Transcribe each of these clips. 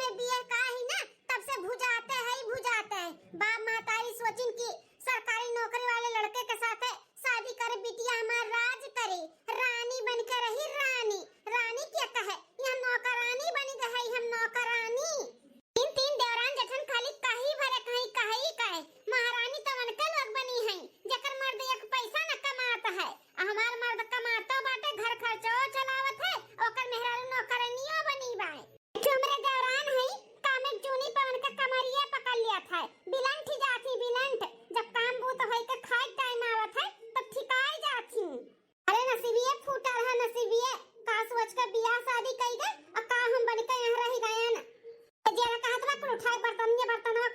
में बिया का ही ना तब से भुजाते हैं बाप महतारी सोचिन की सरकारी नौकरी वाले लड़के के साथ शादी करे बिटिया हमार राज करे रानी बन के रही रानी रानी क्या कहे यह नौकरानी बनी रही हम नौकरानी तीन तीन देवरान जठन खाली कहीं भरे कहीं महारानी तो बनके लोग बनी है जकर मर्द एक पैसा न कमाता है हमार मर्द कमाता बाटे घर खर्चो चलावत है ओकर मेहरारू नौकरानिया बनी बाए हमरे देवरान है कामे चूनी पवन के कमरिया पकड़ लिया था बिलंठ जाती बिलंठ जब काम बूत होई के खाए टाइम आवत है तब ठिकाई जाती अरे नसीबिये फूटा रहा नसीबिये का सोच के बियाह शादी कई दे और का हम बन के यहां रह गए न जेरा कहत बा कुल उठाए बर्तन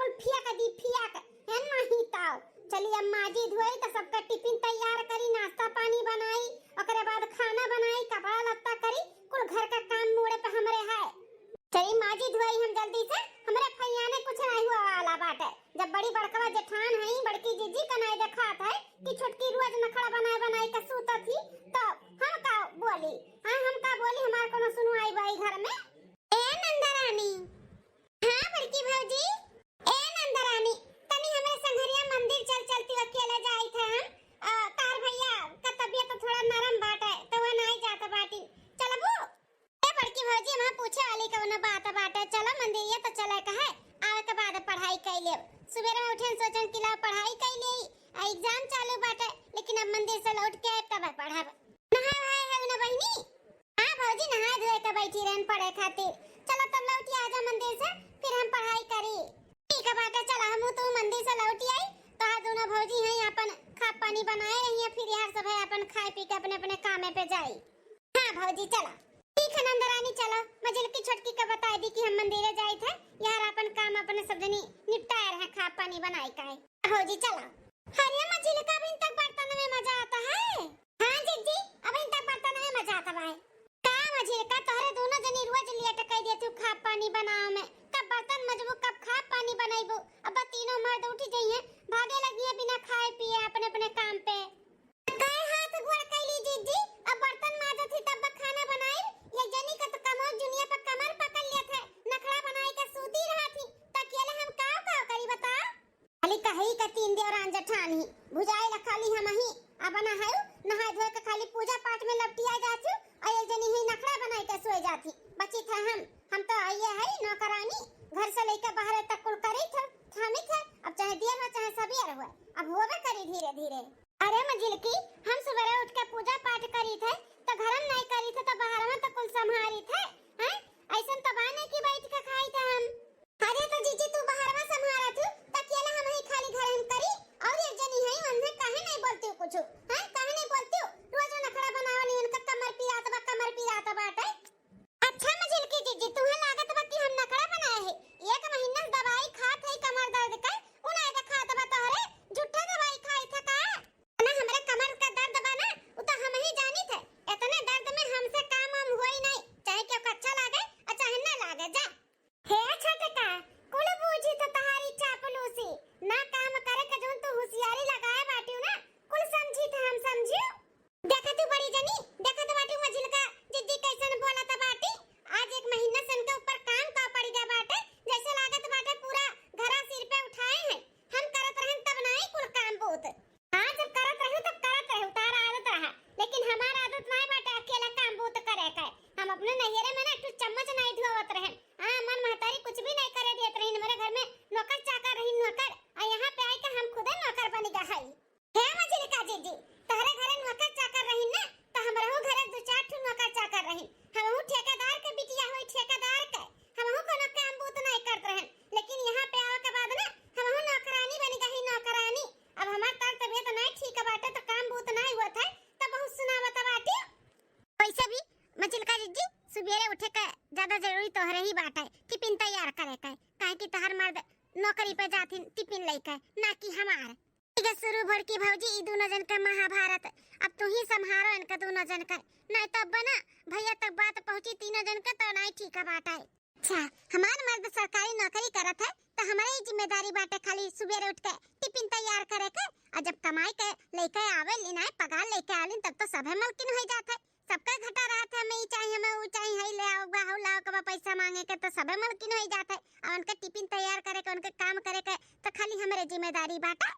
कुल फिया के है नहीं ताव चलिए अम्मा जी धोई तो सबका टिफिन तैयार करी नाश्ता पानी बनाई ओकरे बाद खाना बनाई कपड़ा लत्ता करी कुल घर का काम मोड़े पे हमरे है चली माँ जी धोई हम जल्दी से हमरे भैया ने कुछ नहीं हुआ वाला बाटे जब बड़ी बड़का जेठान है बड़की जीजी कनाई दिखात है कि छोटकी रोज नखड़ा बनाए के सूता थी तो हम का बोली हां हम का बोली हमार कोनो सुनवाई बाई घर में ए नंदरानी हां बड़की भौजी ए नंदरानी तनी हमरे संघरिया मंदिर चलती अकेले जाई थे हम तार भैया का तबीयत थोड़ा नरम बाटे तो वो नहीं जाता बाटी चलबू ए बड़की भौजी हम पूछे वाली कौन बात बाटे चलो मंदिर ये तो चले कहे आवे के बाद पढ़ाई कर ले सुबह में उठे सोचन कि ला पढ़ाई कर ले एग्जाम चालू बाटे लेकिन अब मंदिर से लौट के तब पढ़ब नहा भाई है ना बहनी हां भौजी नहा धोए के बैठी रहन पढ़े खातिर चलो तब लौट आजा मंदिर से फिर हम पढ़ाई करी ठीक है बाटे चला हम तो मंदिर से लौट आई तो आ दोनों भौजी हैं अपन खा पानी बनाए रही है फिर यार सब है अपन खाए पी के अपने अपने काम पे जाई हां भौजी चला ठीक है नंदरानी चलो मजल की छोटकी का बता दी कि हम मंदिर जाए थे यार अपन काम अपने सब जनी निपटाए रहे खा पानी बनाई का है भौजी चलो हरिया मजल का भी तक बर्तन में मजा आता है हां जीजी अब इन तक बर्तन में मजा आता है का मजल का तोरे दोनों जनी रोज लेट कह दे तू खा पानी बनाओ में कब बर्तन मजबू कब खा पानी बनाइबो अब तीनों मर्द उठ जाइए भागे लगी है बिना खाए पिए अपने अपने काम पे काय हाथ गोड़ कैली जीजी अब बर्तन माजो थी तब खाना बनाई ये जनी का तो कमो दुनिया पर कमर पकड़ लिया था नखड़ा बनाई के सूती रहा थी तकेले हम काव करी बता खाली कही का तीन देवरान जेठान ही भुजाए ला खाली हम ही अब ना है नहाय धोए के खाली पूजा पाठ में लपटिया जाती और ये जनी ही नखड़ा बनाई के सोए जाती बची था हम तो ये है नौकरानी घर से लेकर बाहर तक कुल करी था थामी था अब चाहे देर हो चाहे सवेर हो अब होवे करी धीरे धीरे अरे मजिल की हम सवेरे उठ के पूजा पाठ करी थे तो घर में नहीं करी थे तो बाहर में तो कुल संभारी थे हैं ऐसन तो बाने की बैठ के खाई थे हम अरे तो जीजी तू बाहर में संभारा थी तकेला हम ही खाली घर में करी और एक जनी है उन्हें काहे नहीं बोलती कुछ हैं काहे नहीं बोलती रोज नखड़ा बनावनी उनका कमर पीरात बाटे अच्छा मजिल की जीजी तुम्हें लागत बा कि हम नखड़ा बनाए है एक महीना दवाई खात है कमर दर्द का उन्हें दिखात बा तोरे झूठा दवाई खाई था का ना हमरे कमर का दर्द बा ना वो तो हम ही जानी थे इतने दर्द में हमसे काम हम होई नहीं चाहे क्यों अच्छा लागे और चाहे ना लागे जा हे छोटका कुल बूझी तो तहारी चापलूसी ना काम करे के जोन तू होशियारी लगाए बाटी ना कुल समझी थे हम समझियो देखा तू बड़ी जनी देखा तो बाटी मजिल का जिद्दी कैसन बोला था बाटी आज एक महीना सन के ऊपर काम का पड़ गया बाटे जैसे लागत बाटे पूरा घरा सिर पे उठाए हैं हम करत रहन तब नहीं कुल काम बहुत हां जब करत रहू तब करत रहू तार आदत रहा लेकिन हमार आदत नहीं बाटे अकेला काम बहुत करे के हम अपने नैहरे में ना एक चम्मच नहीं धोवत रहन हां मन महतारी कुछ भी नहीं करे देत रही मेरे घर में नौकर चाकर रही नौकर और यहां पे आई के हम खुद नौकर बन गए है मजिल का जीजी तारे घरे नौकर चाकर रही ना तो हमरहु घरे दो चार ठो नौकर चाकर रही हमहु ठेकेदार के बिटिया होई ठेकेदार के हमहु कोनो काम बहुत नहीं करत रहन लेकिन यहां पे आवे के बाद ना हमहु नौकरानी बन गई नौकरानी अब हमार तार तबीयत नहीं ठीक बाटे तो काम बहुत नहीं हुआ था तब बहुत सुनावत बाटे वैसे भी मजिल का जीजी सुबेरे उठे के ज्यादा जरूरी तोहरे ही बात है टिफिन तैयार करे के काहे कि तहर मर्द नौकरी पे जाथिन टिफिन लेके ना कि हमार ठीक है शुरू भर की भौजी ई दोनों जन का महाभारत अब तू ही संभारो इनका दोनों जन का नहीं तब बना भैया तक बात पहुंची तीनों जन का तो नहीं ठीक है बात है अच्छा हमार मर्द सरकारी नौकरी करत है तो हमारी जिम्मेदारी बाटे खाली सुबेरे उठ के टिफिन तैयार करे के और जब कमाई के लेके आवे लेना पगार लेके आलिन तब तो सब मलकिन हो जात है सबका घटा रहा था मैं चाहिए हमें वो चाहिए है ले आओ बाहु लाओ कब पैसा मांगे के तो सबे मलकिन हो जाते और उनके टिफिन तैयार करे के उनके काम करे के तो खाली हमारे जिम्मेदारी बाटे।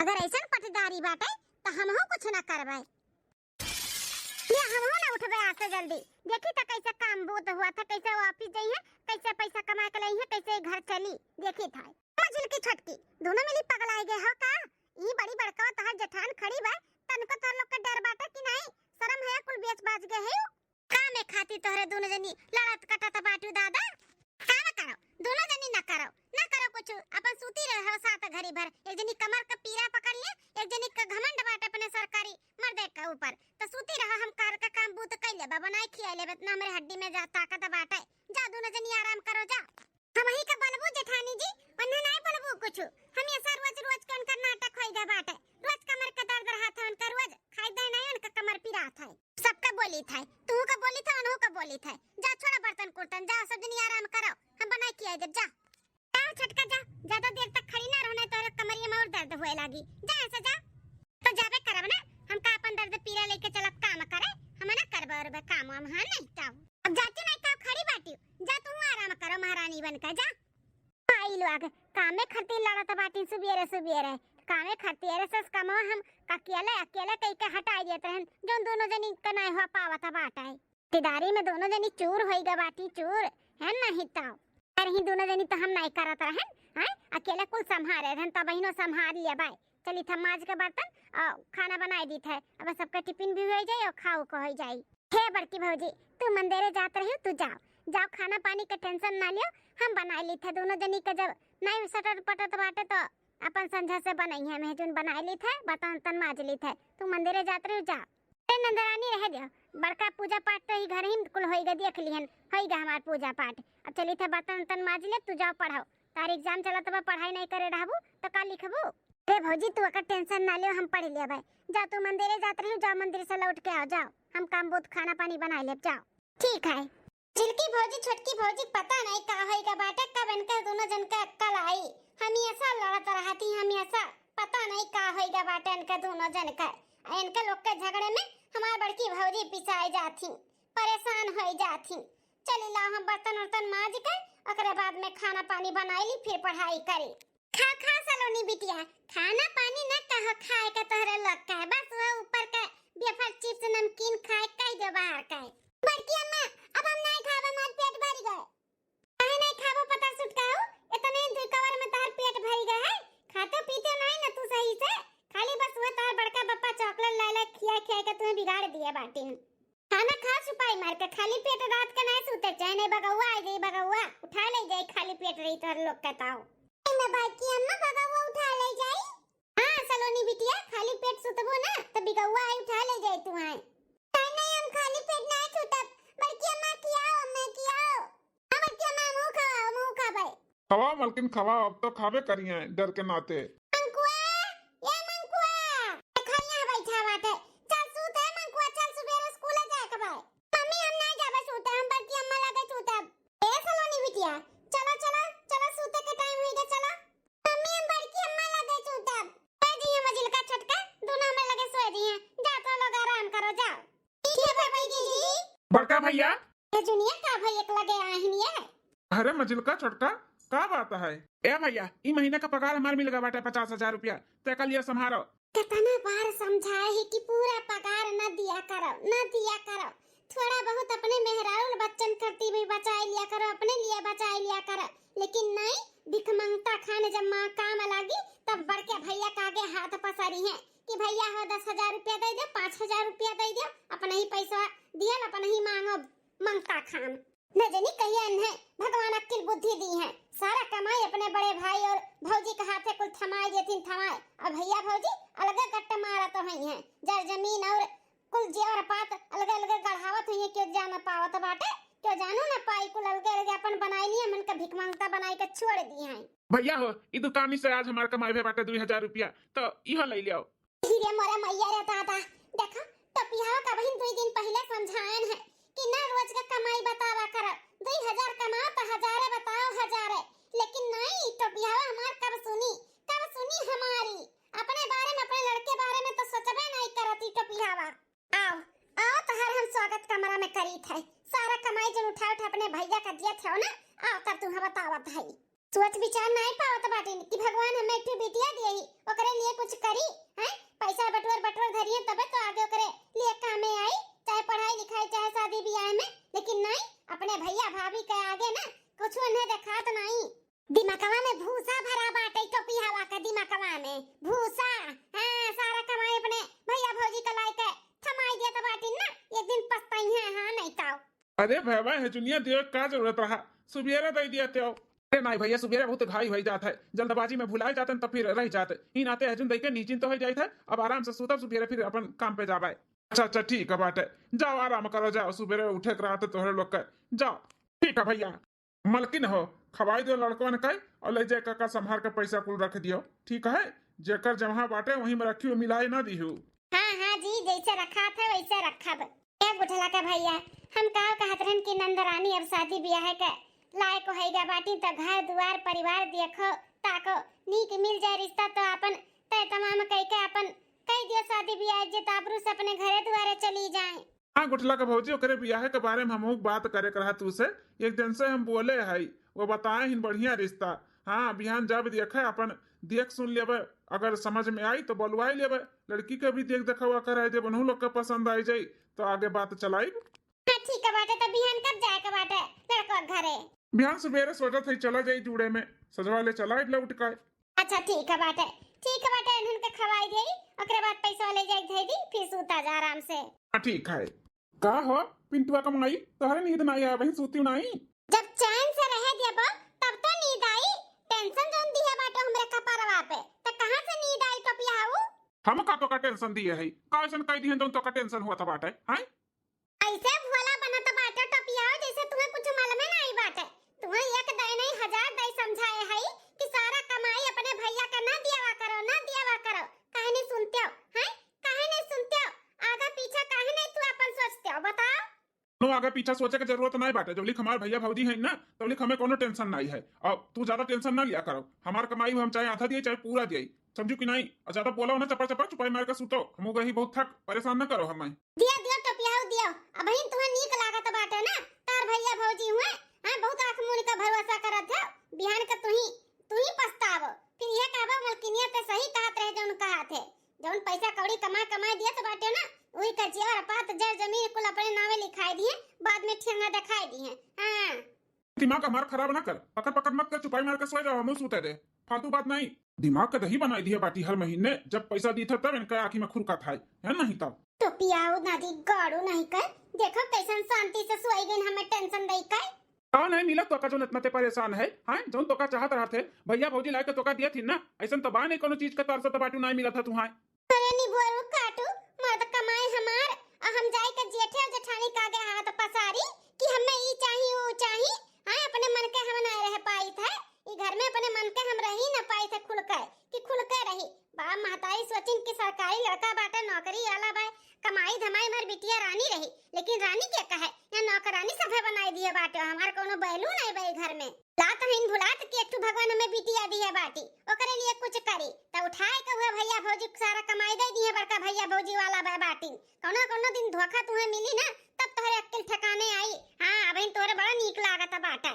अगर ऐसा पटदारी बाटे तो हम हो कुछ ना करबे, ये हम हो ना उठबे आज से जल्दी। देखी तो कैसे काम बूत हुआ था, कैसे ऑफिस जाइए, कैसे पैसा कमा के लाई है, कैसे घर चली। देखी था मजिल की छटकी दोनों मिली पगलाए गए हो का। ई बड़ी बड़का तोहर जेठान खड़ी बा, तनको तोहर लोग के डर बाटे कि नहीं? शर्म है कुल बेच बाज गए है का में खाती तोहरे दोनों जनी लड़त कटत बाटू दादा। काम करो दोनों जनी ना करो कुछ, अपन सूती रहो साथ घड़ी भर। एक जनी कमर का पीरा पकड़ ले, एक जनी का घमंड बाटे अपने सरकारी मर्दे के ऊपर, तो सूती रहो। हम कार का काम बूत कर ले बाबा, नहीं खिया ले इतना हमरे हड्डी में जा ताकत बाटे। जा दोनों जनी आराम करो जा। हम ही का बोलबो जेठानी जी, वन्ने नहीं बोलबो कुछ। हम ऐसा रोज के उनका नाटक होई गा बाटे। रोज कमर का दर्द रहा था उनका, रोज खाई दे नहीं उनका कमर पीरा था। सबका बोली था, तू का बोली था, अनहु का बोली था। जा छोड़ा बर्तन कुर्तन, जा सब जनी आराम करो, हम बनाई किया जब जा। छटका जा, ज्यादा देर तक खड़ी ना रहने तो कमरिया में और दर्द होए लागी। जा ऐसा जा तो जाबे करब ना, हम का अपन दर्द पीरा लेके चलब काम करे, हम ना करब और काम हम हां नहीं ताऊ। अब जाती नहीं ताऊ खड़ी बाटी, जा तू आराम करो महारानी बनकर जा। आई लोग कामे खती लड़त बाटी सुबेरे कामे खती रे सस कमो हम अकेले कई के हटाई देते हैं जो दोनों जनी का नहीं हो पावत बाटा है। तिदारी में दोनों जनी चूर होई गा बाटी, चूर है नहीं ताऊ। ही दोनों जनी तो हम नहीं करत रहन, हैं अकेले कुल संभारे रहन, तब बहिनो संभाल लिया बाय। चली था माज के बर्तन और खाना बनाई दी थे, अब सबका टिफिन भी हो जाए और खाओ को हो जाए। हे बड़की भौजी तू मंदिरे जात रही, तू जाओ खाना पानी का टेंशन ना लियो, हम बनाई ली थे दोनों जनी का। जब नहीं सटर पटत बाटे तो अपन संझा से बनाई है, मैं जोन बनाई ली थे बर्तन तन माज ली थे। तू मंदिरे जात रही जा, नंदरानी रह दियो। बड़का पूजा पाठ तो ही घर ही कुल होइगा, देख लिहन होइगा हमार पूजा पाठ। अब चली थे बर्तन तन माज ले, तू जाओ पढ़ाओ, तार एग्जाम चला तो पढ़ाई नहीं करे रहबू तो का लिखबू। हे भौजी तू का टेंशन ना लियो, हम पढ़ लिया भाई। जा तू मंदिरे जात रही, जाओ मंदिर से लौट के आओ, जाओ हम काम बहुत खाना पानी बना ले, जाओ ठीक है। चिलकी भौजी छोटकी भौजी पता नहीं का होइगा बाटे, कब इनका दोनों जन का अक्कल आई। हम ऐसा लड़त रहती, हम ऐसा पता नहीं का होइगा बाटे इनका दोनों जन का। इनके लोग के झगड़े में हमार बड़की भौजी पिसाई जाती, परेशान हो जाती। चली ला हम बर्तन वर्तन माज के ओकरे बाद में खाना पानी बनाई ली, फिर पढ़ाई करी। खा सलोनी बिटिया, खाना पानी न कहो खाए के तोहरे लोग का है, बस वो ऊपर का वेफर चिप्स नमकीन खाए कई दो बाहर का। बड़की अम्मा अब हम नहीं खाबे, हमार पेट भर गए। काहे नहीं खाबो पता सुटकाओ, इतने दो कवर में तार पेट भर गए है। खाते पीते नहीं ना तू सही से, खाली बस वो तार बड़का बप्पा चॉकलेट ला खिया के तुम्हें बिगाड़ दिया बाटी। खाना खा छुपाई मार के, खाली पेट रात के नहीं सोते चाहे नहीं बगौआ आ जाए, बगौआ उठा ले जाए, खाली पेट रही तो लोग कहताओ मैं बाकी अम्मा बगौआ उठा ले जाए। हां सलोनी बिटिया खाली पेट सुतबो ना तो बिगौआ आई उठा ले जाए तू आए। नहीं हम खाली पेट नहीं सुतब, बड़की अम्मा खियाओ, मैं खियाओ। हां बड़की अम्मा मुंह खाबे। खवा मलकिन खवा, अब तो खाबे करिए डर के नाते। बड़का भैया जुनिया का भैया लगे आहिनी है। अरे मजिल का छोटका का बात है? ए भैया ई महीने का पगार हमार मिल गया बाटे 50,000 रुपया, ते कल ये संभारो। कितना बार समझाए है कि पूरा पगार न दिया करो, थोड़ा बहुत अपने मेहरारू बच्चन करती भी बचाई लिया करो, अपने लिए बचाई लिया करो। लेकिन नहीं, भिखमंगता खाने जब माँ काम लगी तब बड़के भैया का आगे हाथ पसारी है कि भैया हो 10,000 रुपया दे दे, 5,000 रुपया दे दे, अपने ही पैसा दिया, अपने ही मांगो मंगता खान। न जानी कहिए इन्हें भगवान अक्ल बुद्धि दी है, सारा कमाई अपने बड़े भाई और भौजी के हाथे कुल थमाई देती थमाए, और भैया भौजी अलग गट्टे मारा तो हुई है, जर जमीन और कुल जेवर पात अलग अलग गढ़ावत हुई है, क्यों जान पावत बाटे, क्यों जानू न पाई, कुल अलग अलग अपन बनाई लिया, मन का भिख मांगता बनाई के छोड़ दी है। भैया हो ई दुकानी से आज हमार कमाई भे बाटे 2,000 रुपया, तो इहो ले लियो। हीरे मोरा मैया रे दादा, देखा टपिया का बहन 2 दिन पहले समझायन है कि ना रोज का कमाई बतावा कर, 2,000 कमाओ तो हजारे बताओ हजारे, लेकिन नहीं टपिया हमार कब सुनी हमारी, अपने बारे में अपने लड़के बारे में तो सोचबे नहीं करती टपियावा। आओ तो हर हम स्वागत कमरा में करी थे, सारा कमाई जो उठा अपने भैया का जिया थे ना आ तब तुम्हें बतावत है सोच विचार नहीं पावत बाटे कि भगवान हमें एक बिटिया दिए ही ओकरे लिए कुछ करी हैं पैसा बटोर धरिए तबे तो आगे ओकरे लिए कामे आई चाहे पढ़ाई लिखाई चाहे शादी ब्याह में लेकिन नहीं अपने भैया भाभी के आगे ना कुछ नहीं देखात नहीं दिमागवा में भूसा भरा बाटे टोपी हवा का दिमागवा में भूसा हां सारा कमाई अपने भैया भौजी का लाई के थमाई दिया तो बाटी ना एक दिन पछताई है हां नहीं ताओ अरे भैया है जुनिया देव का जरूरत रहा सुबेरे दे दिया तो अरे नहीं भैया सुबेरे बहुत घाई हो जाता है जल्दबाजी में भुलाए जाते हैं तो फिर रह जाते इन आते हजून दे के नीचिन तो हो जाए था अब आराम से सुतब सुबेरे फिर अपन काम पे जाबाए अच्छा ठीक है बाटे जाओ आराम करो जाओ सुबेरे उठे के रहते तोहरे लोग के जाओ ठीक है भैया मलकिन हो खवाई दो लड़कन के और ले जाए का संभाल के पैसा कुल रख दियो ठीक है जेकर जहाँ बाटे वहीं में रखियो मिलाए ना दियो हाँ जी जैसे रखा था वैसे रखब एक बुठला का भैया हम कहा कहत रहन की नंदरानी अब शादी ब्याह के लायक होइगा बाटी तो घर दुआर परिवार देखो ताको नीक मिल जाए रिश्ता तो अपन तय तमाम कह के अपन कह दियो शादी ब्याह जे ताबरू से अपने घरे दुआरे चली जाए हाँ गुठला का भौजी ओकरे ब्याह के बारे में हम बात करे रहा तू से एक दिन से हम बोले है वो बताए हिन बढ़िया रिश्ता हाँ बिहान जब देखे अपन देख सुन लेबे अगर समझ में आई तो बोलवाई लेबे लड़की के भी देख देखा कराए दे बनहु लोग के पसंद आई जाई तो आगे बात चलाई हाँ ठीक है बाटे तो बिहान कब जाए के बाटे लड़का घरे बिहान सवेरे सोचत है चला जाई जुड़े में सजवा ले चला लौट के अच्छा ठीक है बाटे इन्हन के खवाई देई ओकरे बाद पैसा ले जाई दे दी फिर सूता जा आराम से हाँ ठीक है का हो पिंटुआ कमाई तोहरे नींद नहीं आया वही सूती नहीं जब चैन से रह देबो तब तो नींद आई टेंशन जोन दी है बाटे हमरे कपरवा पे तो कहां से नींद आई टोपियाऊ हम का तो का टेंशन दिए है का ऐसन कह दिहन तो का टेंशन हुआ था बाटे हैं ऐसे भोला बना तो बाटे टोपियाऊ जैसे तुम्हें कुछ मालूम नहीं बाटे तुम्हें एक दाई नहीं हजार दाई समझाए है कि सारा कमाई अपने भैया का ना दियावा करो काहे नहीं सुनते हो हैं काहे नहीं सुनते हो आगे पीछे काहे नहीं तू अपन सोचते हो बताओ नो आगे पीछे सोचे की जरूरत नहीं बाटे जब लिख हमारे भैया भौजी है ना तो लिख हमें कोनो टेंशन नहीं है अब तू ज्यादा टेंशन ना लिया करो हमार कमाई हम चाहे आधा दिए चाहे पूरा दिए समझू कि नहीं और ज्यादा बोला ना चपा चुपाई मार के सुतो हम गई बहुत थक परेशान न करो हमें दिया टपियाओ दियो अब बहन तुम्हें नीक लागत बाटे ना तार भैया भौजी हुए हां बहुत आंख मूंद का भरोसा करत है बिहान का तू ही पछताव फिर ये कहबो मलकिनिया ते सही कहत रहे जौन कहा थे जौन पैसा कौड़ी कमा दिया तो बाटे ना वही का जेवर पात जर जमीन कुल अपने नामे लिखाई दिए बाद में ठेंगा दिखाई दिए हां दिमाग हमारा खराब ना कर पकड़ मत कर चुपाई मार के सो जाओ हम सूते दे फालतू बात नहीं दिमाग का दही बनाई दिया बाटी हर महीने जब पैसा दी था तब इनका आँखी में खुरका था है नहीं तब तो पियाऊ नदी गाड़ू नहीं कर देखो कैसन शांति से सोई गई हमें टेंशन दई कर का नहीं मिला तो का जो इतना परेशान है हां जोन तो का चाहत रहा थे भैया भौजी लाए के तो का दिया थी ना ऐसा तो बा नहीं कोनो चीज का तरस तो बाटू नहीं मिला था तुहां अरे नी बोरू काटू मर्द कमाए हमार और हम जाए के जेठे और जेठानी का आगे हाथ पसारी कि हमें ई चाहिए वो चाहिए हां अपने मन के हम ना रह पाई था ई घर में अपने मन के हम रही ना पाई थे खुल के रही बा महतारी सोचिन की सरकारी लड़का बाटा नौकरी वाला बा कमाई धमाई मर बिटिया रानी रही लेकिन रानी क्या कहे या नौकरानी सभे बनाई दिए बाटे हमार कोनो बैलू नहीं बई घर में लात हिन भुलात कि एकटू भगवान हमें बिटिया दी है बाटी ओकरे लिए कुछ करी त उठाए के हुए भैया भौजी सारा कमाई दे दी है बड़का भैया भौजी वाला बा बाटी कोनो दिन धोखा तुम्हें मिली ना तब तोहरे अक्ल ठिकाने आई हां अबहिन तोरे बड़ा नीक लागत बाटा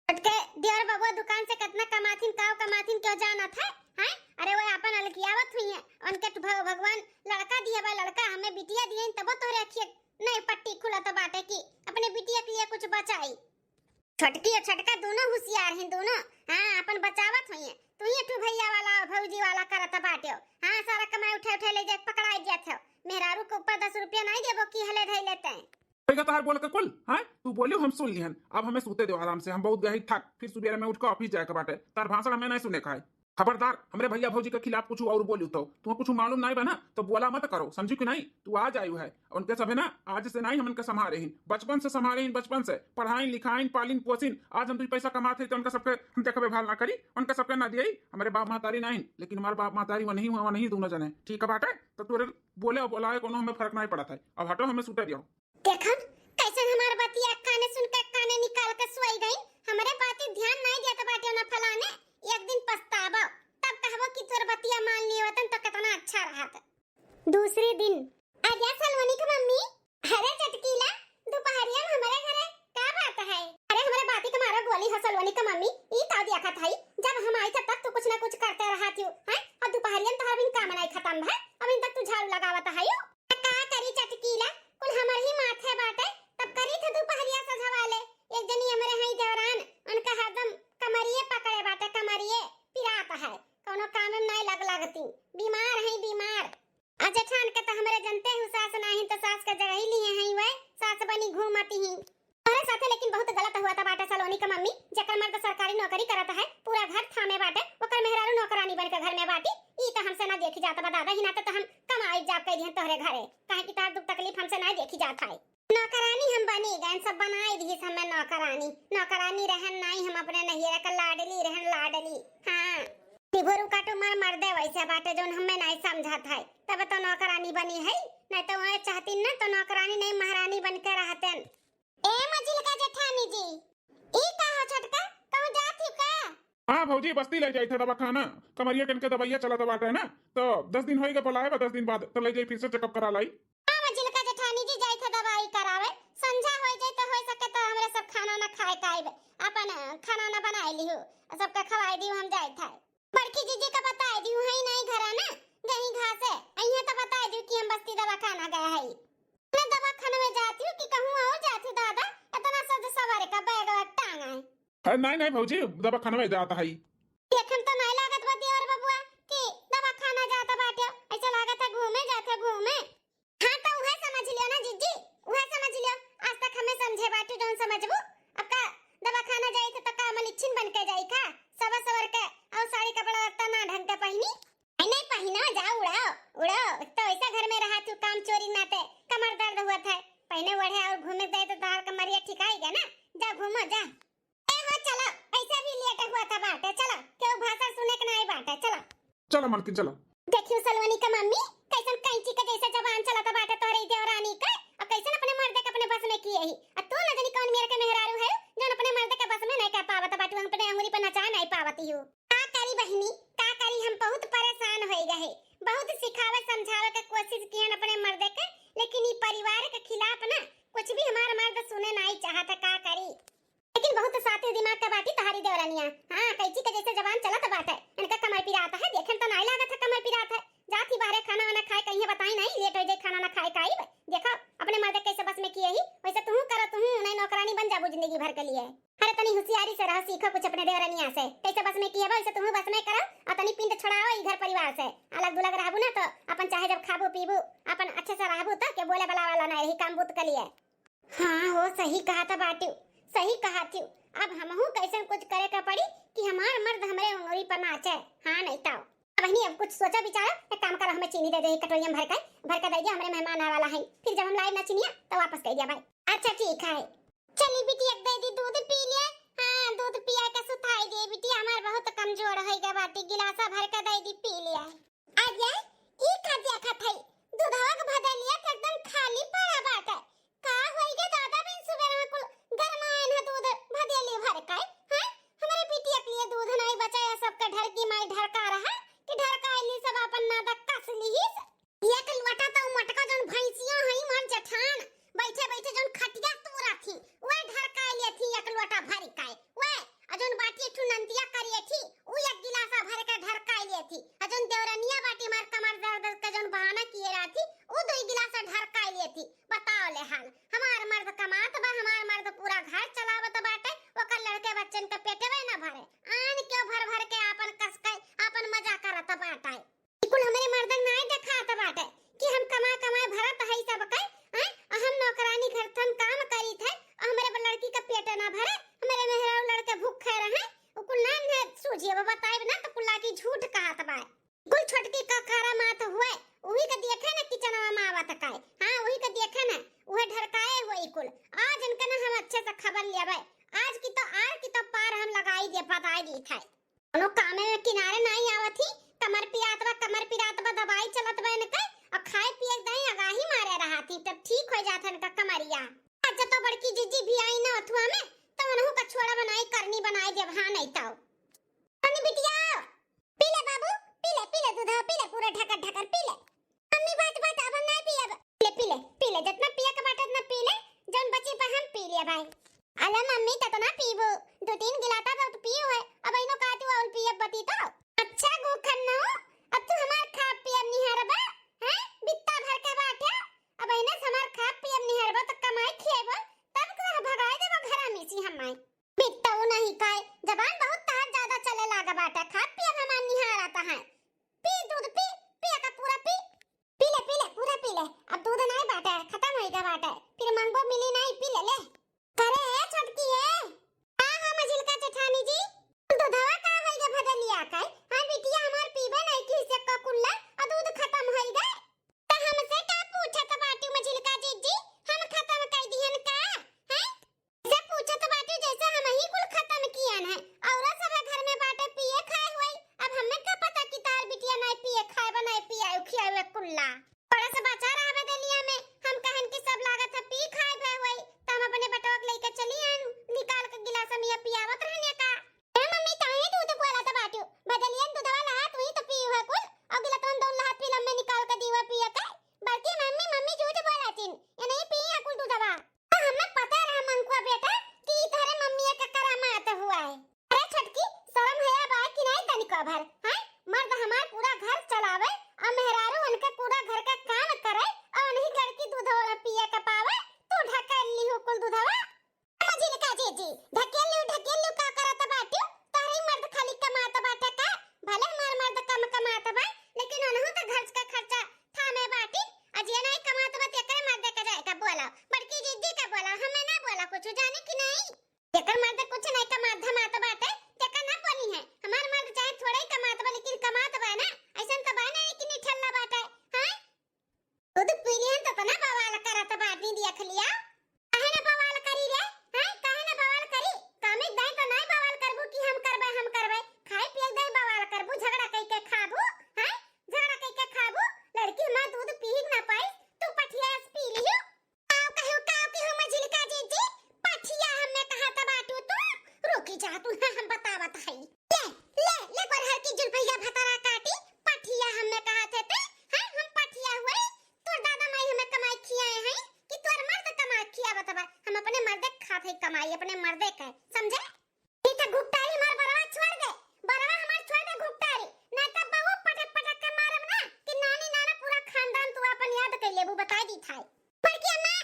के देवर बबुआ दुकान से कितना कमाथिन क्यों जाना था हैं अरे वो अपन अलकियावत हुई है उनके भगवान लड़का दिया बा लड़का हमें बिटिया दिए तब तोरे अखिए नहीं पट्टी खुलत बाटे की अपने बिटिया के लिए कुछ बचाई छोटकी और छोटका दोनों होशियार हैं दोनों हां अपन बचावत हुई है तू ही तू भैया वाला भौजी वाला करत बाटे हां सारा कमाई उठा ले जा पकड़ाई जात हो मेहरारू को ऊपर 10 रुपया नहीं देबो की हले धई लेते हैं तार बोल के कुल हां तू बोलियो हम सुन लिहन अब हमें सूते दो आराम से हम बहुत गई थक फिर सुबह में उठ के ऑफिस जाए के बाटे तार भाषण हमें नहीं सुने का है खबरदार हमरे भैया भौजी के खिलाफ कुछ और बोलू तो तुम्हें कुछ मालूम नहीं बना तो बोला मत करो समझू कि नहीं तू आज आयु है उनके सब है ना आज से नहीं हम उनके संभाले ही बचपन से संभाले ही बचपन से पढ़ाई लिखाई पालिन पोसिन आज हम तुझ पैसा कमाते तो उनका सबके हम देखबे भाल ना करी उनका सबके ना दिए हमारे बाप महतारी नहीं लेकिन हमारे बाप महतारी वो नहीं दोनों जने ठीक है बाटे तो तू बोले बोला है कोनो हमें फर्क नहीं पड़ा था अब हटो हमें सूते दियो देखन कैसे हमार बतिया काने सुन के काने निकाल के सोई गई हमरे बात ध्यान नहीं देत बाटे ना फलाने एक दिन पछतावा तब कहबो कि तोर बतिया मान लियो वतन तो कितना अच्छा रहत दूसरे दिन आजा सलवनी की मम्मी अरे चटकीला दोपहरिया में हमारे घरे का बात है अरे हमारे बाती बोली हसलवनी का मम्मी ई ताव दिया खत हई जब हम आई तब तक तू कुछ ना कुछ करते रहा थी हैं और दोपहरियन तो बिन काम नहीं खत्म है अभी तक तू झाड़ू लगावत हई का करी चटकीला कुल हमर ही माथे बाटे तब करी थे दोपहरिया सझवाले एक जनी हमरे हई देवरान उनका हरदम कमरिए पकड़े बाटे कमरिए पिरात है कोनो काम में नहीं लगती बीमार है बीमार अजय खान के तो हमरे जनते हूँ सास नहीं तो सास का जगह ही लिए हैं वे सास बनी घूमती ही अरे साथे लेकिन बहुत गलत हुआ था बाटा सलोनी का मम्मी जकर मर्द सरकारी नौकरी करता है पूरा घर थामे बाटे ओकर मेहरारू नौकरानी बन के घर में बाटी ई तो हमसे ना देखी जाता बता दादा ही ना तो हम कमाई जाब कह दिए तोहरे घरे काहे की तार दुख तकलीफ हमसे ना देखी जात है नौकरानी हम बनी गए सब बनाई दी हमें नौकरानी रहन नहीं हम अपने नहीं रख लाडली रहन लाडली हां तिभोरू काटू मर मर दे वैसे बाटे जोन हमें नहीं समझत है तब तो नौकरानी बनी है नहीं तो वह चाहती ना तो नौकरानी नहीं महारानी बन के रहतन ए मजिल का जेठानी जी ई का हो छटका कहूं जात ही का हाँ भौजी बस्ती ले जाई थे दवा खाना कमरिया कन के दवाइया चला बाटे है ना तो 10 दिन होएगा बुलाए 10 दिन बाद तो ले जाई फिर से चेकअप करा लाई हां मजिल का जेठानी जी जाई थे दवाई करावे संझा होई जाई तो होई सके तो हमरे सब खाना ना खाए काइब अपन खाना ना बनाई लियो सबका खवाई दी हम जाई था बड़की जीजी का बताई दी है नहीं घरा ना गई घास है अइहे तो बताई दी कि हम बस्ती दवा खाना गए है मैं दवा खाने में जाती हूं कि कहूं और जाती दादा इतना सज सवारे का बैग टांगा है नहीं भौजी दवा खाना में जाता है देखम तो नहीं लागत बदी और बबुआ कि दवा खाना जाता बाटे ऐसा लागत है घूमे हां तो वह समझ लियो ना जीजी वह समझ लियो आज तक हमें समझे बाटे जोन समझबू अब का दवा खाना जाई तो का मलिच्छिन बन के जाई का सवर के और साड़ी कपड़ा लगता ना ढंग के पहनी नहीं पहना जा उड़ाओ तो ऐसा घर में रहा तू काम चोरी ना ते कमर दर्द हुआ था पहने वढ़े और घूमे दे तो तार कमरिया ठिकाएगा ना जा घूमो जा ए हो चलो ऐसा भी लेट हुआ था बाटे चलो क्यों भाषा सुने के नहीं बाटे चलो मलकिन चलो देखियो सलवनी का मम्मी कैसन कैंची का जैसा जबान चलाता बाटे तोरे देवरानी का और कैसन अपने मर्द के अपने बस में किए ही और तू न जानी कौन मेरे के मेहरारू है जो अपने मर्द के बस में नहीं कर पावत बाटू अपने अंगुली पर नचा नहीं पावती हूं का करी बहनी का करी हम बहुत परेशान हो गए बहुत सिखावे समझावे के कोशिश किए अपने मर्द के लेकिन ये परिवार के खिलाफ ना कुछ भी हमारा मर्द सुने नहीं चाहता का करी लेकिन बहुत साथी दिमाग का बाती तहारी देवरानिया हां कैची के जैसे जबान चला तो बात है इनका कमर पिराता है देखे तो नहीं लागत है कमर पिराता है जाती बाहर खाना वाना खाए कहीं बताई नहीं लेट हो जाए खाना ना खाए काई देखो अपने मर्द कैसे बस में किए ही वैसे तू करो तू नहीं नौकरानी बन जाबू जिंदगी भर के लिए अरे तनी होशियारी से रहो सीखो कुछ अपने देवरानिया से कैसे बस में किए वैसे तू बस में करो और तनी पिंड छुड़ाओ ई घर परिवार से अलग दुलग रहबू ना तो अपन चाहे जब खाबू पीबू अपन अच्छे से रहबू तो के बोले वाला वाला नहीं काम बुत के लिए हां हो सही कहा था बाटू सही कहा थी अब हमहू कैसे कुछ करे का पड़ी कि हमार मर्द हमरे उंगली पर नाचे हां नहीं तो बहनी अब कुछ सोचा विचारा एक काम करो हमें चीनी दे दे कटोरिया भर के दे दिया हमारे मेहमान आने वाला है फिर जब हम लाए ना चीनिया तो वापस कह दिया भाई अच्छा ठीक है चली बेटी एक दे दी दूध पी लिया हां दूध पिया के सुताई दे बेटी हमार बहुत कमजोर है गे बाटी गिलासा भर के दे दी पी लिया आ गया ई खा दिया खथई दूधवा के भदे लिया एकदम खाली पड़ा बाटे का होई गे दादा बिन सुबह में कुल गरमायन है दूध भदेली भर के हैं हमारे बेटी के लिए दूध नहीं बचाया सबका ढर की माई ढरका रहा कि ढरकाइली सब अपन नादा कसली ही एक लवटा तो मटका जोन भैंसियों हई मन जठान बैठे बैठे जोन खटिया तोरा थी ओए ढरकाइली थी एक लवटा भर के ओए अजोन बाटी ठु नंदिया करिए थी उ एक गिलासा भर के ढरकाइली थी अजोन देवरनिया बाटी मार कमर दर्द का जोन बहाना किए रहा थी उ दो गिलासा ढरकाइली थी बताओ ले हाल हमार मर्द कमात बा हमार मर्द पूरा घर चलावत बाटे ओकर लड़के बच्चन के पेटवे ना भरे आन क्यों भर भर के अपन कस के अपन मजा करत बाटे कुल हमरे मर्द नहीं देखात बाटे कि हम कमा भरत है सब के हम नौकरानी घर थन काम करी थे हमरे लड़की का पेट ना भरे हमरे मेहरारू लड़के भूखे रहे कुल ना ने सूझिए बताइब ना तो कुल्ला की झूठ कहत बा कुल छोटकी का खारा मात हुए वही का देखे ना किचनवा में आवत काए हां वही का देखे ना वह ढरकाए हुए कुल आज इनका ना हम अच्छे से खबर लेबे आज की तो पार हम लगाई दे बताई दी थे कोनो कामे में किनारे नहीं आवत ही कमर पिरातवा दवाई चलत बा इनके और खाए पिए दई आगाही मारे रहा थी तब ठीक हो जात इनका कमरिया आज तो बड़की जीजी भी आई ना अथवा में तो उन्हों का छोड़ा बनाई करनी बनाई देव हां नहीं तो अन्नी बिटिया पी ले बाबू पी ले दूध पी ले पूरा ढकर पी ले मम्मी बात अब नहीं पिए पी ले जितना पिए के बाटे उतना पी ले जौन बची पे हम पी लिए भाई अला मम्मी तो ना पीबो 2-3 गिलाता तो पियो है अब इनो काटू और पिए बती तो अच्छा गो खन्नो अब तू हमार खा पिए निहरबा हैं बित्ता भर के बाटे अब इने हमार खा पिए निहरबा तो कमाई खिएबो तब को भगाए देबो घर में सी हमाई बित्ता नहीं खाए जबान बहुत तार ज्यादा चले लागा बाटे खा पिए हमार निहार आता है पी दूध पी पिए का पूरा पी पी ले पूरा पी ले अब दूध नहीं बाटे खत्म होएगा बाटे फिर मंगो मिली नहीं पी ले करे है छटकी है हां मजिलका जेठानी जी दूधवा का होइगा भदलिया का हां बिटिया हमार पीबे नहीं की से का कुल्ला आ दूध खत्म होइगा त हमसे का पूछत बाटी मजिलका जी हम खत्म कर दिहन का हैं से पूछत बाटी जैसे हम ही कुल खत्म कियन है और सब घर में बाटे पिए खाए होई अब हमें का पता कि तार बिटिया नहीं पिए खाए बनाए पिए खियावे कुल्ला बड़ा सा बचा रहा बदलिया में हम कहन की सब लागत है पी खाए भे होई त हम अपने बटोक लेके चली आनु निकाल के गिलास में पियावत रहने का ए मम्मी काहे दूध बोला त बाटू बदलियन दूधवा ला तू ही तो पीऊ है कुल और गिला तुम दोन लहा फिल्म में निकाल के दीवा पिया का बल्कि मम्मी झूठ बोलातिन ये नहीं पी है कुल दूधवा हमें पता रहा मंकुआ बेटा कि तेरे मम्मी का करामात हुआ है अरे छटकी शर्म है बा कि नहीं तनिको भर हैं मर्द हमार पूरा घर चलावे और मेहरारू उनका पूरा घर का काम करे और नहीं घर की दूधवा पिया का पावे तू ढकेल ली हो कुल दूधवा मजिलका जी ढकेल ली का करत बाटू तारी मर्द खाली कमात बाटे का भले हमार मर्द कम कमात बा लेकिन उनहु तो घर का खर्चा थामे बाटी आज ये नहीं कमात बा तेकर मर्द का जाए का बोला बड़की जिद्दी का बोला हमें ना बोला कुछ जाने कि नहीं तेकर मर्द कुछ नहीं कमात धमात बाटे तेकर ना बोली है हमार मर्द चाहे थोड़ा ही कमात बा लेकिन कमात बा ना ऐसन तो बा नहीं कि नहीं ठल्ला बाटे हैं दूध पी लिहन तो ना बवाल करत बाटी दिया खलिया काहे ना बवाल करी रे हैं काहे ना बवाल करी कामे दाई तो नहीं बवाल करबू कि हम करबे खाए पिए दाई बवाल करबू झगड़ा कई के खाबू हैं झगड़ा कई के खाबू लड़की मां दूध पी ना पाई तू पठिया पी लियो काव कहो मजिलका जी पठिया हमने कहा त बाटू तू रुकी जा तू हम बतावत हई ले पर हर की जुलफैया भतरा काटी पठिया हमने कहा थे हैं हम पठिया हुए तोर दादा माई हमें कमाई खियाए हैं कि तोर मर्द कमाई खिया बतबा हम अपने मर्द खात है कमाई अपने मर्द का समझे ई त घुपटारी मार बरवा छोड़ दे बरवा हमार छोड़ दे घुपटारी ना त बहु पटक के मारब ना कि नानी नाना पूरा खानदान तू अपन याद कर लेबू बता दी थाई बड़की अम्मा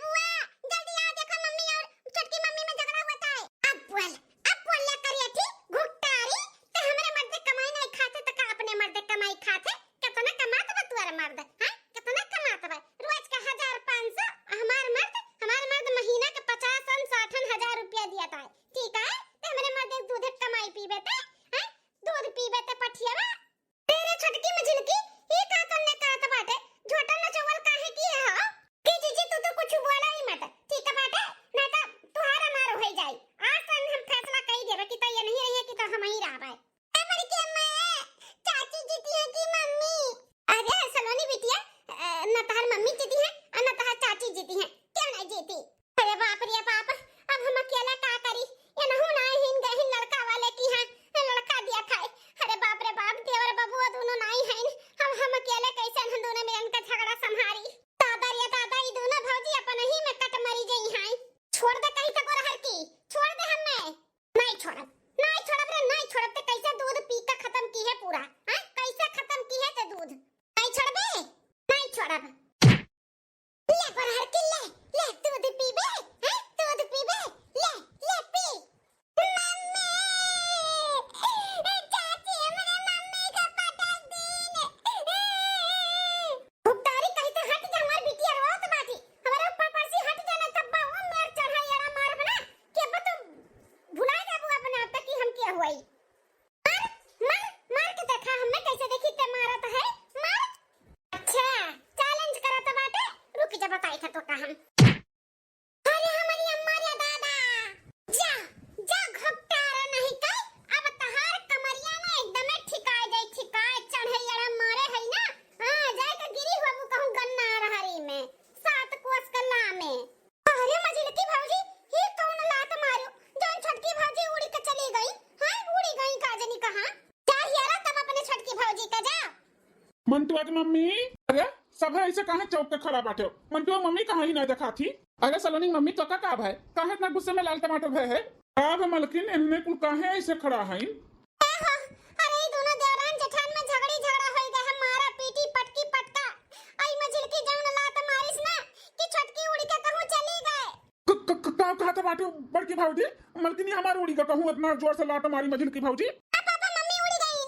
बुआ जल्दी आ देखो मम्मी और छोटकी मम्मी में झगड़ा हुआ था अब बोल ले करिए थी घुपटारी त हमरे मर्द कमाई नहीं खाते त का अपने मर्द कमाई खाते कितना कमात बा तोर मर्द हां कितना कमात बा रोज का 1500 हमार मर्द महीना के 50-60 रुपया दिया था ठीक है ते हमरे मर्द दूध कमाई पीबे ते हैं दूध पीबे ते पठियावा तेरे छटकी मजिलकी ये का करने कहत बाटे झोटा न चवल काहे की है हो कि जीजी तू तो कुछ बोला ही मत ठीक है बाटे ना तो तुहारा मार हो जाई आज हम फैसला कई देबे कि त ये नहीं रही कि त हम ही रहबे ए बड़की अम्मा चाची जीती है कि मम्मी अरे सलोनी बिटिया न तार मम्मी जीती है और न तार चाची जीती है क्यों नहीं जीती अरे बाप रे बाप अब हम अकेला का करी ये न हो ना हिन गहिन लड़का वाले की है लड़का दिया खाए अरे बाप रे बाप देवर बबुआ दोनों नहीं हैं हम अकेले कैसे हम दोनों में इनका झगड़ा संभारी दादा ये दोनों भौजी अपन ही में कट मरी गई हैं छोड़ दे कहीं तक और हर की छोड़ दे हमें नहीं छोड़ब तो कैसे दूध पी के खत्म की है पूरा हां कैसे खत्म की है ते दूध नहीं छोड़बे नहीं छोड़ब ले पर हर की ले दूध पीबे हैं दूध पीबे ले पी मम्मी चाची हमरे मम्मी का पटक दीन भुगतारी कैसे हट जा हमार बिटिया रोत बाटी हमारे ऊपर पर से हट जाना तब बाऊ मेर चढ़ाई एड़ा मार बना के बत भुला जाबू अपने आप कि हम क्या हुई मार के देखा हमें कैसे देखी ते मारत है मार अच्छा चैलेंज करत बाटे रुक जा बताई था तो का हम अरे हमारी अम्मा रे दादा जा घपटारा नहीं का अब तहार कमरिया ना एकदम ठिकाए चढ़े एड़ा मारे है ना हां जाए के गिरी होबू कहूं गन्ना रहरी में 7 कोस कल्ला में अरे मजिलकी भौजी ये कौन लात मारो जौन छटकी भौजी उड़ी के चली गई हां उड़ी गई का जनी कहां जा यारा तब अपने छटकी भौजी का जा मंटुआ की मम्मी अरे सब है ऐसे कहां चौक के खड़ा बैठे हो मंटुआ मम्मी कहां ही ना देखा थी अरे सलोनी मम्मी तो का है काहे इतना गुस्से में लाल टमाटर भय है अब मलकिन इनने कुल काहे ऐसे खड़ा है अरे ये दोनों देवरान जेठान में झगड़ा होई गए है मारा पीटी पटकी पटका आई मझिल की जौन लात मारिस ना कि छटकी उड़ के कहूं चली गए का कहते बाटे बड़की भौजी मलकिनी हमार उड़ी का कहूं इतना जोर से लात मारी मझिल की भौजी पापा मम्मी उड़ गई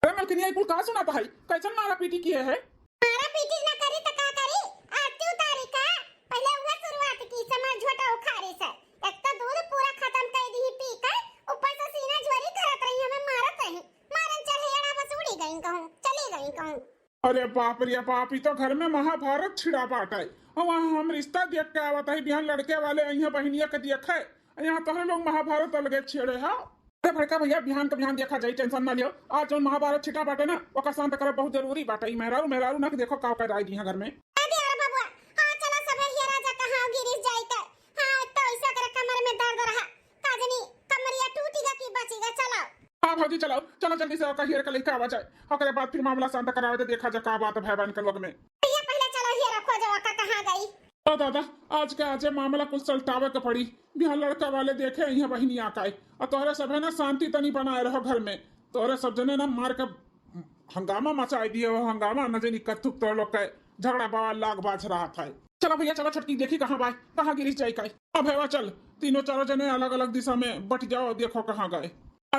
अरे मलकिनी कुल का सुनाता है कैसन मारा पीटी किए है मारा पीटी ना करी त का करी आरती उतारी का पहले उहे शुरुआत की समझ झोटा उखाड़ी से एक तो दूध पूरा खत्म कर दी पी कर ऊपर से सीना ज्वरी करत रही हमें मारत रही मारन चढ़ेड़ा बस उड़ी गई कहूं चली गई कहूं अरे बाप रे बाप ई तो घर में महाभारत छिड़ा बाटा है और वहाँ हम रिश्ता देख के आवत है बिहान लड़के वाले यहाँ बहनिया के देख है यहाँ तो हम लोग महाभारत अलगे छेड़े है अरे बड़का भैया बिहान का बिहान देखा जाए टेंशन ना लियो आज जो महाभारत छिटा बाटे ना ओका शांत करब बहुत जरूरी बाटे ई मेहरारू ना कि देखो का कर आई यहाँ घर में अरे यार बाबू हां चला सबे हिया राजा कहां गिरिस जाई त हां तो ऐसा कर कमर में दर्द रहा काजनी कमरिया टूटीगा की बचीगा चलो हाँ भौजी चलो चलो जल्दी से ओका हियर का लेके आवा जाए ओकरे बाद फिर मामला शांत करावे तो देखा जा का बात है बहन के लोग में भैया पहले चलो हिया रखो जो का कहां गई तो दादा आज के आज मामला कुछ सलटावे के पड़ी बिहान लड़का वाले देखे यहाँ बहनी आकाए और तोहरे सब है ना शांति तनी बनाए रहो घर में तोहरे सब जने ना मार के हंगामा मचाई दिए वो हंगामा न जानी कथुक तो लोग के झगड़ा बवाल लाग बाज रहा था चलो भैया चलो छटकी देखी कहाँ बाय कहाँ गिरी जाए का अब है चल तीनों चारों जने अलग अलग दिशा में बट जाओ देखो कहाँ गए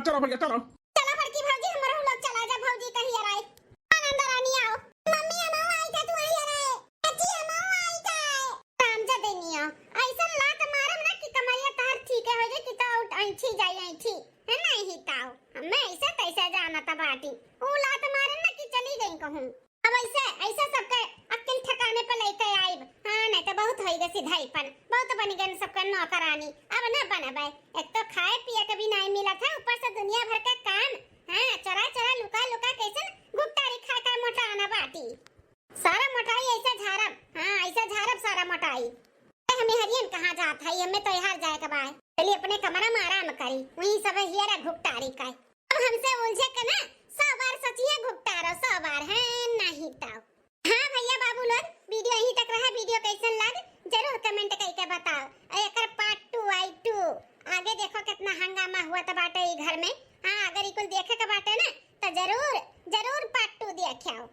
चलो भैया चलो चलो बड़की भौजी हमरा लोग चला जा भौजी कहीं आए आनंद रानी आओ मम्मी अमाव आई था तू आई आए अच्छी अमाव आई था काम जा देनिया ऐसा लात मारम ना कि कमरिया तार ठीक है हो जाए कि तो ऐठी जाई ऐठी है ना ही ताऊ हमें ऐसा तैसा जाना था बाटी वो लात मारन ना कि चली गई कहूं अब ऐसा सबके अक्ल ठिकाने पे लेके आइब हां नहीं तो बहुत होई गए सिधाईपन बहुत बन गए सबका नौकरानी अब ना बनबे एक तो खाए पिए के भी नहीं मिला था ऊपर से दुनिया भर का काम हां चरा चरा लुका लुका कैसे गुप्तारी खा खा मोटाना बाटी सारा मोटाई ऐसा झारब हां ऐसा झारब सारा मोटाई हमें हरियन कहां जात है हमें तो यहाँ जाए के बाय पहले अपने कमरा में आराम करी वहीं सब हियरा घुपटारी का अब हमसे उलझे के ना 100 बार सोचिए घुपटारो 100 बार है नहीं ताऊ हाँ भैया बाबू लोग वीडियो यहीं तक रहा वीडियो कैसन लग जरूर कमेंट करके बताओ और एकर पार्ट 2 आई 2 आगे देखो कितना हंगामा हुआ था बाटे घर में हाँ अगर इकुल देखे के बाटे ना तो जरूर पार्ट 2 देखियो।